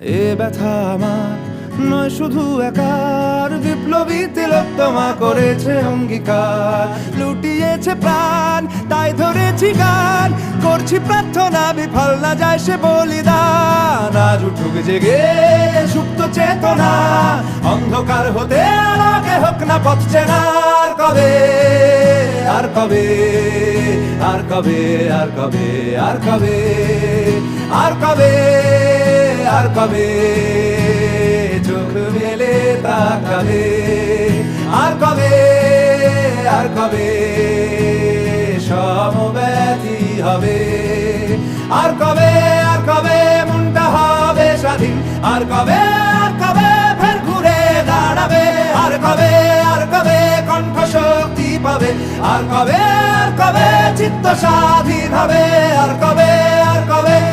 এ ব্যথা আমার নয় শুধু একার, বিপ্লবী তিলোত্তমা করেছে অঙ্গীকার। লুটিয়েছে প্রাণ তাই ধরেছি গান, করছি প্রার্থনা বিফল না যায় সে বলিদান। আজ উঠুক জেগে সুপ্ত চেতনা, অন্ধকার হতে আলোকে হোক না পথ চেনা। আর কবে, আর কবে, আর কবে, আর কবে, আর কবে, আর কবে, আর কবে চোখ মেলে তাকাবে। আর কবে, আর কবে সমব্যথী হবে। আর কবে, আর কবে মনটা হবে স্বাধীন। আর কবে, আর কবে ফের ঘুরে দাঁড়াবে। আর কবে, আর কবে কণ্ঠ শক্তি পাবে। আর কবে, আর কবে চিত্ত স্বাধীন হবে। আর কবে, আর কবে